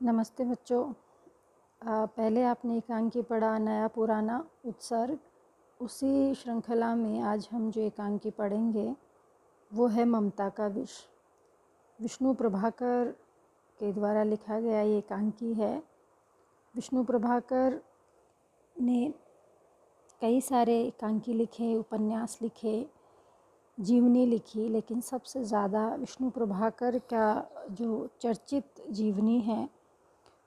नमस्ते बच्चों। पहले आपने एकांकी पढ़ा नया पुराना उत्सर्ग। उसी श्रृंखला में आज हम जो एकांकी पढ़ेंगे वो है ममता का विष। विष्णु प्रभाकर के द्वारा लिखा गया ये एकांकी है। विष्णु प्रभाकर ने कई सारे एकांकी लिखे, उपन्यास लिखे, जीवनी लिखी, लेकिन सबसे ज़्यादा विष्णु प्रभाकर का जो चर्चित जीवनी है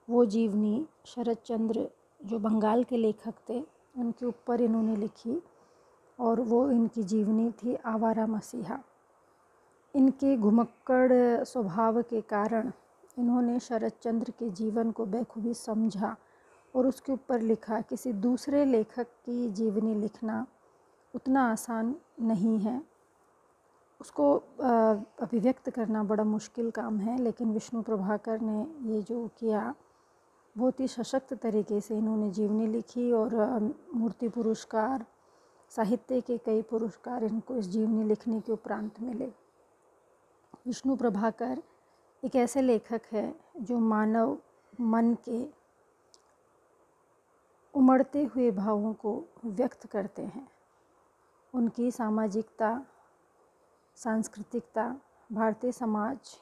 वो जीवनी शरद चंद्र जो बंगाल के लेखक थे उनके ऊपर इन्होंने लिखी, और वो इनकी जीवनी थी आवारा मसीहा। इनके घुमक्कड़ स्वभाव के कारण इन्होंने शरद चंद्र के जीवन को बखूबी समझा और उसके ऊपर लिखा। किसी दूसरे लेखक की जीवनी लिखना उतना आसान नहीं है, उसको अभिव्यक्त करना बड़ा मुश्किल काम है, लेकिन विष्णु प्रभाकर ने ये जो किया बहुत ही सशक्त तरीके से इन्होंने जीवनी लिखी, और मूर्ति पुरस्कार, साहित्य के कई पुरस्कार इनको इस जीवनी लिखने के उपरांत मिले। विष्णु प्रभाकर एक ऐसे लेखक है जो मानव मन के उमड़ते हुए भावों को व्यक्त करते हैं। उनकी सामाजिकता, सांस्कृतिकता भारतीय समाज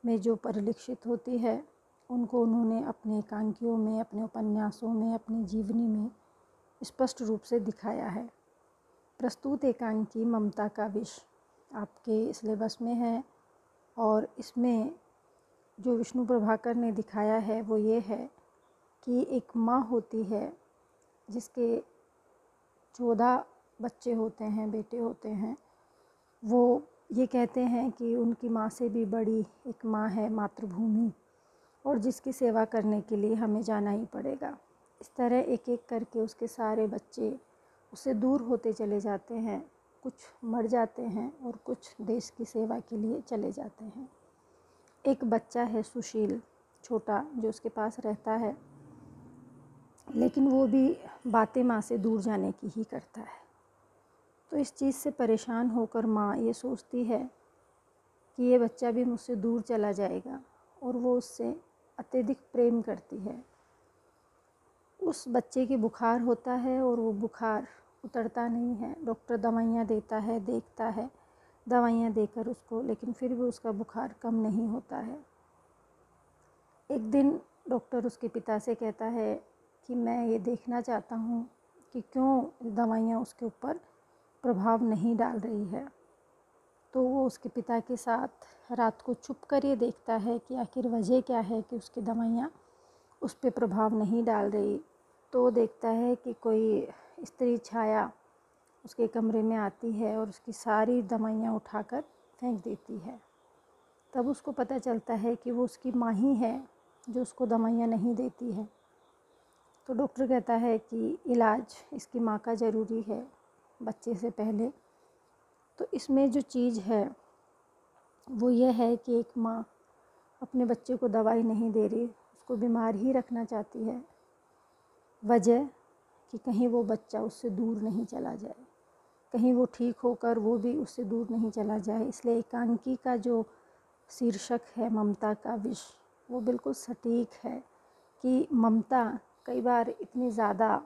में जो परिलक्षित होती है उनको उन्होंने अपने एकांकियों में, अपने उपन्यासों में, अपनी जीवनी में स्पष्ट रूप से दिखाया है। प्रस्तुत एकांकी ममता का विष आपके सिलेबस में है, और इसमें जो विष्णु प्रभाकर ने दिखाया है वो ये है कि एक माँ होती है जिसके 14 बच्चे होते हैं, बेटे होते हैं। वो ये कहते हैं कि उनकी माँ से भी बड़ी एक माँ है मातृभूमि, और जिसकी सेवा करने के लिए हमें जाना ही पड़ेगा। इस तरह एक एक करके उसके सारे बच्चे उससे दूर होते चले जाते हैं, कुछ मर जाते हैं और कुछ देश की सेवा के लिए चले जाते हैं। एक बच्चा है सुशील, छोटा, जो उसके पास रहता है, लेकिन वो भी बातें माँ से दूर जाने की ही करता है। तो इस चीज़ से परेशान होकर माँ ये सोचती है कि ये बच्चा भी मुझसे दूर चला जाएगा, और वो उससे अत्यधिक प्रेम करती है। उस बच्चे की बुखार होता है और वो बुखार उतरता नहीं है। डॉक्टर दवाइयाँ देता है, देखता है दवाइयाँ देकर उसको, लेकिन फिर भी उसका बुखार कम नहीं होता है। एक दिन डॉक्टर उसके पिता से कहता है कि मैं ये देखना चाहता हूँ कि क्यों दवाइयाँ उसके ऊपर प्रभाव नहीं डाल रही है। तो वो उसके पिता के साथ रात को छुप कर ये देखता है कि आखिर वजह क्या है कि उसकी दवाइयाँ उस पर प्रभाव नहीं डाल रही। तो वो देखता है कि कोई स्त्री छाया उसके कमरे में आती है और उसकी सारी दवाइयाँ उठाकर फेंक देती है। तब उसको पता चलता है कि वो उसकी माँ ही है जो उसको दवाइयाँ नहीं देती है। तो डॉक्टर कहता है कि इलाज इसकी माँ का ज़रूरी है बच्चे से पहले। तो इसमें जो चीज़ है वो ये है कि एक माँ अपने बच्चे को दवाई नहीं दे रही, उसको बीमार ही रखना चाहती है, वजह कि कहीं वो बच्चा उससे दूर नहीं चला जाए, कहीं वो ठीक होकर वो भी उससे दूर नहीं चला जाए। इसलिए एकांकी का जो शीर्षक है ममता का विष, वो बिल्कुल सटीक है कि ममता कई बार इतनी ज़्यादा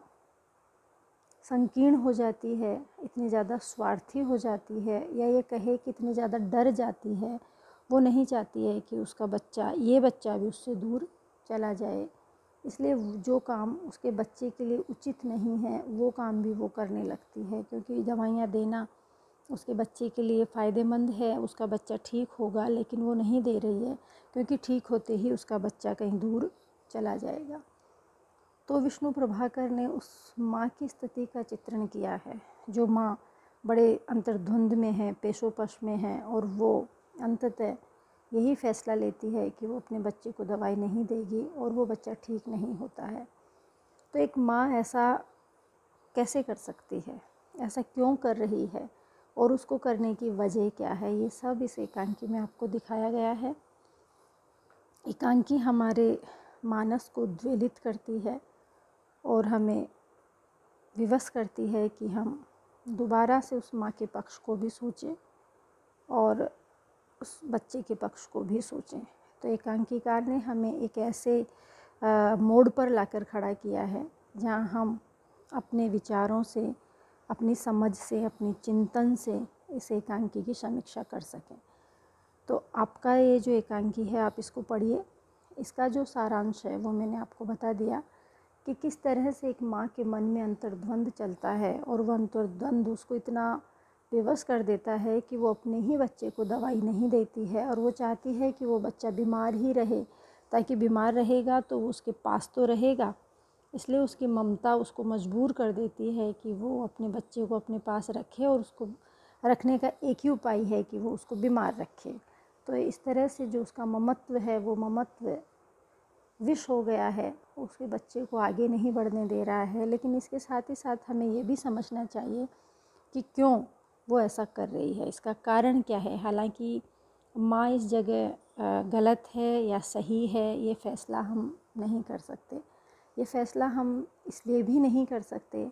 संकीर्ण हो जाती है, इतनी ज़्यादा स्वार्थी हो जाती है, या ये कहे कि इतनी ज़्यादा डर जाती है। वो नहीं चाहती है कि उसका बच्चा, ये बच्चा भी उससे दूर चला जाए। इसलिए जो काम उसके बच्चे के लिए उचित नहीं है वो काम भी वो करने लगती है, क्योंकि दवाइयाँ देना उसके बच्चे के लिए फ़ायदेमंद है, उसका बच्चा ठीक होगा, लेकिन वो नहीं दे रही है क्योंकि ठीक होते ही उसका बच्चा कहीं दूर चला जाएगा। तो विष्णु प्रभाकर ने उस माँ की स्थिति का चित्रण किया है, जो माँ बड़े अंतर्धुंध में है, पेशोपश में है, और वो अंततः यही फैसला लेती है कि वो अपने बच्चे को दवाई नहीं देगी और वो बच्चा ठीक नहीं होता है। तो एक माँ ऐसा कैसे कर सकती है, ऐसा क्यों कर रही है, और उसको करने की वजह क्या है, ये सब इस एकांकी में आपको दिखाया गया है। एकांकी हमारे मानस को उद्वेलित करती है और हमें विवश करती है कि हम दोबारा से उस माँ के पक्ष को भी सोचें और उस बच्चे के पक्ष को भी सोचें। तो एकांकीकार ने हमें एक ऐसे मोड़ पर लाकर खड़ा किया है जहाँ हम अपने विचारों से, अपनी समझ से, अपनी चिंतन से इस एकांकी की समीक्षा कर सकें। तो आपका ये जो एकांकी है आप इसको पढ़िए। इसका जो सारांश है वो मैंने आपको बता दिया कि किस तरह से एक माँ के मन में अंतर्द्वंद चलता है और वह अंतर्द्वंद उसको इतना विवश कर देता है कि वो अपने ही बच्चे को दवाई नहीं देती है और वो चाहती है कि वो बच्चा बीमार ही रहे, ताकि बीमार रहेगा तो वो उसके पास तो रहेगा। इसलिए उसकी ममता उसको मजबूर कर देती है कि वो अपने बच्चे को अपने पास रखे और उसको रखने का एक ही उपाय है कि वो उसको बीमार रखे। तो इस तरह से जो उसका ममत्व है वो ममत्व विष हो गया है, उसके बच्चे को आगे नहीं बढ़ने दे रहा है। लेकिन इसके साथ ही साथ हमें ये भी समझना चाहिए कि क्यों वो ऐसा कर रही है, इसका कारण क्या है। हालांकि माँ इस जगह गलत है या सही है ये फ़ैसला हम नहीं कर सकते। ये फ़ैसला हम इसलिए भी नहीं कर सकते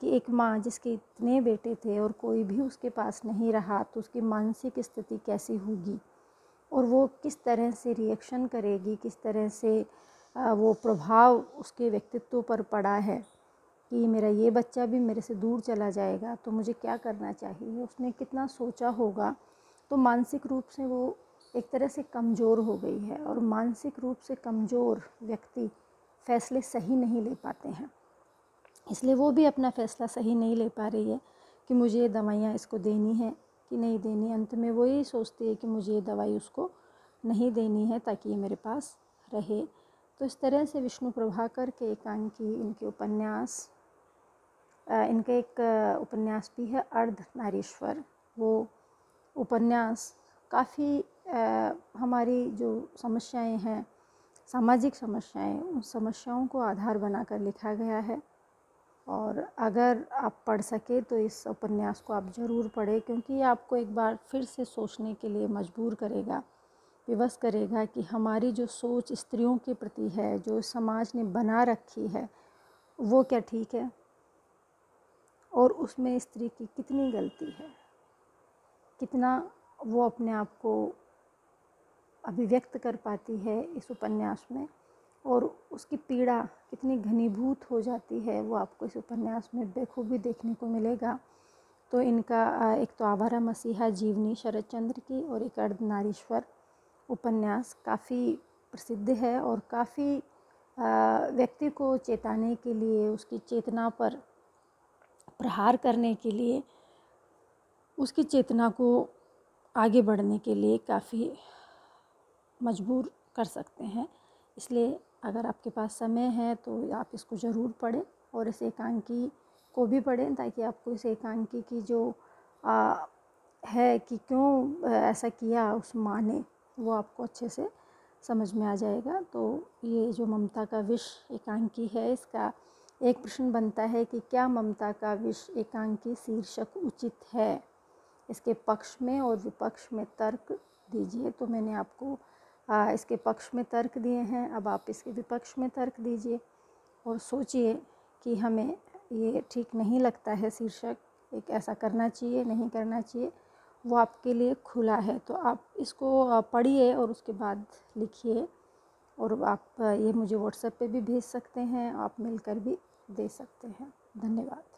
कि एक माँ जिसके इतने बेटे थे और कोई भी उसके पास नहीं रहा तो उसकी मानसिक स्थिति कैसी होगी और वो किस तरह से रिएक्शन करेगी, किस तरह से वो प्रभाव उसके व्यक्तित्व पर पड़ा है कि मेरा ये बच्चा भी मेरे से दूर चला जाएगा तो मुझे क्या करना चाहिए। उसने कितना सोचा होगा। तो मानसिक रूप से वो एक तरह से कमज़ोर हो गई है और मानसिक रूप से कमज़ोर व्यक्ति फ़ैसले सही नहीं ले पाते हैं। इसलिए वो भी अपना फ़ैसला सही नहीं ले पा रही है कि मुझे ये दवाइयाँ इसको देनी है कि नहीं देनी। अंत में वो यही सोचती है कि मुझे ये दवाई उसको नहीं देनी है ताकि ये मेरे पास रहे। तो इस तरह से विष्णु प्रभाकर के एकांकी, इनके उपन्यास, इनका एक उपन्यास भी है अर्धनारीश्वर। वो उपन्यास काफ़ी हमारी जो समस्याएं हैं, सामाजिक समस्याएं, उन समस्याओं को आधार बनाकर लिखा गया है। और अगर आप पढ़ सके तो इस उपन्यास को आप ज़रूर पढ़ें, क्योंकि ये आपको एक बार फिर से सोचने के लिए मजबूर करेगा, विवश करेगा कि हमारी जो सोच स्त्रियों के प्रति है, जो समाज ने बना रखी है, वो क्या ठीक है और उसमें स्त्री की कितनी गलती है, कितना वो अपने आप को अभिव्यक्त कर पाती है इस उपन्यास में और उसकी पीड़ा कितनी घनीभूत हो जाती है वो आपको इस उपन्यास में बेखूबी देखने को मिलेगा। तो इनका एक तो आवारा मसीहा जीवनी शरद चंद्र की और एक अर्धनारीश्वर उपन्यास काफ़ी प्रसिद्ध है और काफ़ी व्यक्ति को चेताने के लिए, उसकी चेतना पर प्रहार करने के लिए, उसकी चेतना को आगे बढ़ने के लिए काफ़ी मजबूर कर सकते हैं। इसलिए अगर आपके पास समय है तो आप इसको ज़रूर पढ़ें और इस एकांकी को भी पढ़ें, ताकि आपको इस एकांकी की जो है कि क्यों ऐसा किया उस माँ ने, वो आपको अच्छे से समझ में आ जाएगा। तो ये जो ममता का विष एकांकी है, इसका एक प्रश्न बनता है कि क्या ममता का विष एकांकी शीर्षक उचित है। इसके पक्ष में और विपक्ष में तर्क दीजिए। तो मैंने आपको इसके पक्ष में तर्क दिए हैं, अब आप इसके विपक्ष में तर्क दीजिए और सोचिए कि हमें ये ठीक नहीं लगता है शीर्षक, एक ऐसा करना चाहिए, नहीं करना चाहिए, वो आपके लिए खुला है। तो आप इसको पढ़िए और उसके बाद लिखिए और आप ये मुझे व्हाट्सएप पे भी भेज सकते हैं, आप मिलकर भी दे सकते हैं। धन्यवाद।